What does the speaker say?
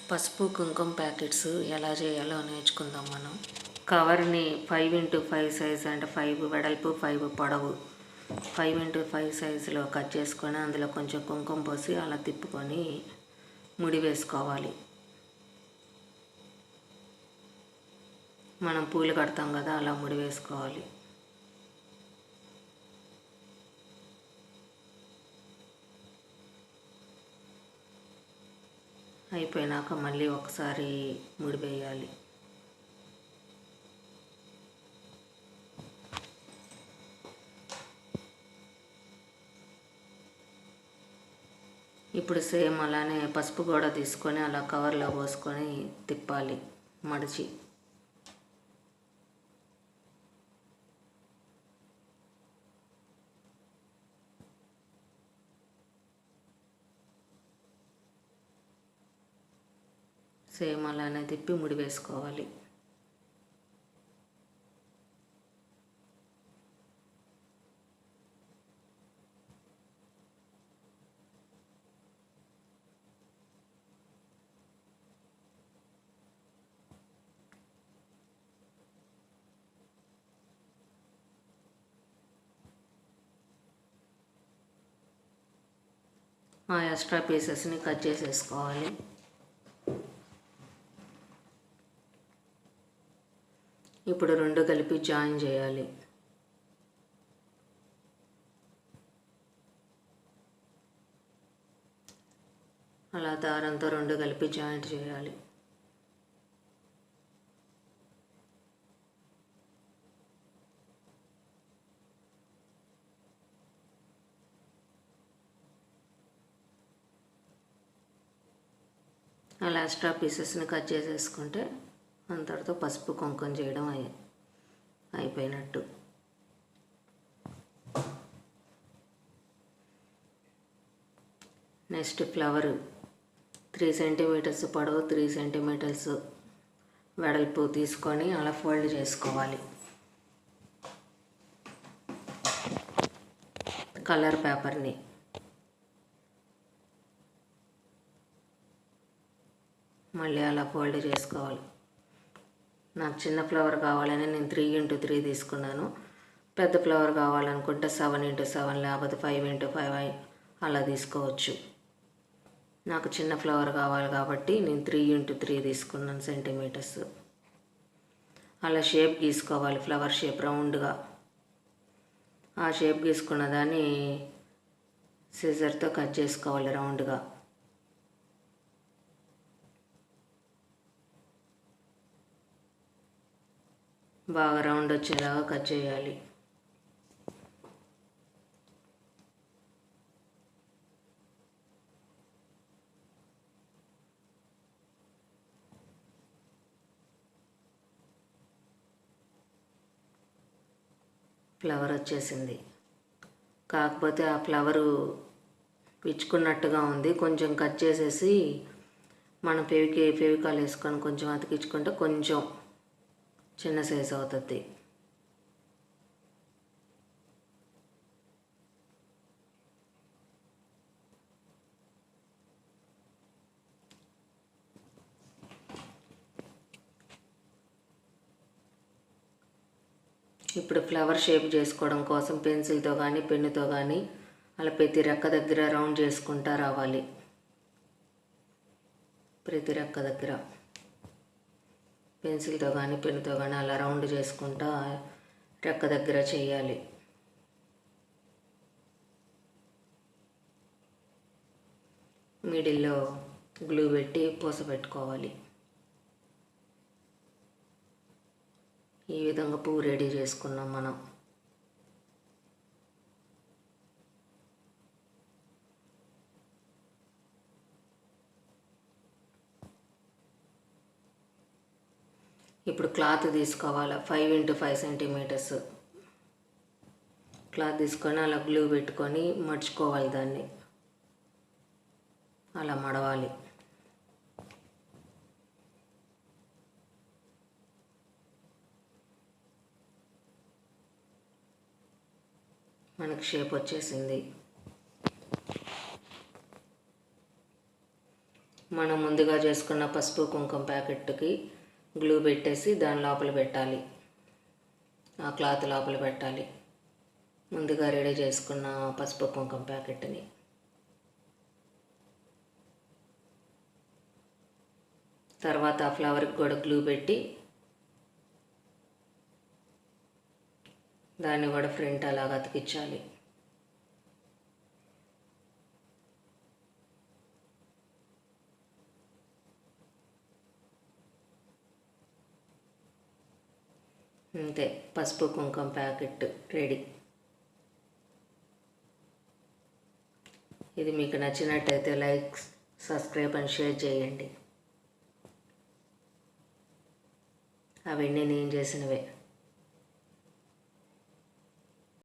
పసుపు కుంకుమ ప్యాకెట్స్ ఎలా చేయాలో నేర్చుకుందాం మనం. కవర్ని 5x5 సైజ్ అంటే 5 వెడల్పు 5 పొడవు 5x5 సైజులో కట్ చేసుకొని అందులో కొంచెం కుంకుమ పోసి అలా తిప్పుకొని ముడి వేసుకోవాలి. మనం పూలు కడతాం కదా, అలా ముడి వేసుకోవాలి. అయిపోయినాక మళ్ళీ ఒకసారి ముడి వేయాలి. ఇప్పుడు సేమ్ అలానే పసుపు కూడా తీసుకొని అలా కవర్లో పోసుకొని తిప్పాలి మడిచి. సేమ్ అలానే తిప్పి ముడి వేసుకోవాలి. ఆ ఎక్స్ట్రా పీసెస్ని కట్ చేసేసుకోవాలి. ఇప్పుడు రెండు కలిపి జాయిన్ చేయాలి. అలా దారంతో రెండు కలిపి జాయింట్ చేయాలి. అలా ఎక్స్ట్రా పీసెస్ని కట్ చేసేసుకుంటే అంతటితో పసుపు కుంకుమ చేయడం అయిపోయినట్టు. నెక్స్ట్ ఫ్లవర్ 3 సెంటీమీటర్స్ పొడవు 3 సెంటీమీటర్స్ వెడల్పు తీసుకొని అలా ఫోల్డ్ చేసుకోవాలి. కలర్ పేపర్ని మళ్ళీ అలా ఫోల్డ్ చేసుకోవాలి. నాకు చిన్న ఫ్లవర్ కావాలని నేను 3x3 తీసుకున్నాను. పెద్ద ఫ్లవర్ కావాలనుకుంటే 7x7 లేకపోతే 5x5 అలా తీసుకోవచ్చు. నాకు చిన్న ఫ్లవర్ కావాలి కాబట్టి నేను 3x3 తీసుకున్నాను సెంటీమీటర్స్. అలా షేప్ గీసుకోవాలి, ఫ్లవర్ షేప్ రౌండ్గా. ఆ షేప్ గీసుకున్న దాన్ని సిజర్తో కట్ చేసుకోవాలి రౌండ్గా. బాగా రౌండ్ వచ్చేలాగా కట్ చేయాలి. ఫ్లవర్ వచ్చేసింది. కాకపోతే ఆ ఫ్లవరు విచ్చుకున్నట్టుగా ఉంది. కొంచెం కట్ చేసేసి మనం ఫెవికాల్ వేసుకొని కొంచెం అతికించుకుంటే కొంచెం చిన్న సైజు అవుతుంది. ఇప్పుడు ఫ్లవర్ షేప్ చేసుకోవడం కోసం పెన్సిల్తో కానీ పెన్నుతో కానీ అలా ప్రతి రెక్క దగ్గర రౌండ్ చేసుకుంటా రావాలి. ప్రతి రెక్క దగ్గర పెన్సిల్తో కానీ పెన్నుతో కానీ అలా రౌండ్ చేసుకుంటా రెక్క దగ్గర చేయాలి. మిడిల్లో గ్లూ పెట్టి పూస పెట్టుకోవాలి. ఈ విధంగా పువ్వు రెడీ చేసుకున్నాం మనం. ఇప్పుడు క్లాత్ తీసుకోవాలి. 5x5 సెంటీమీటర్స్ క్లాత్ తీసుకొని అలా గ్లూ పెట్టుకొని మడుచుకోవాలి. దాన్ని అలా మడవాలి. మనకు షేప్ వచ్చేసింది. మనం ముందుగా చేసుకున్న పసుపు కుంకుమ ప్యాకెట్కి గ్లూ పెట్టేసి దాని లోపల పెట్టాలి, ఆ క్లాత్ లోపల పెట్టాలి. ముందుగా రెడీ చేసుకున్న పసుపు కుంకుమ ప్యాకెట్ని తర్వాత ఆ ఫ్లవర్కి కూడా గ్లూ పెట్టి దాన్ని కూడా ఫ్రంట్ అలాగ అతికించాలి. అంతే, పసుపు కుంకుమ ప్యాకెట్ రెడీ. ఇది మీకు నచ్చినట్టయితే లైక్, సబ్స్క్రైబ్ అండ్ షేర్ చేయండి. అవన్నీ నేను చేసినవే.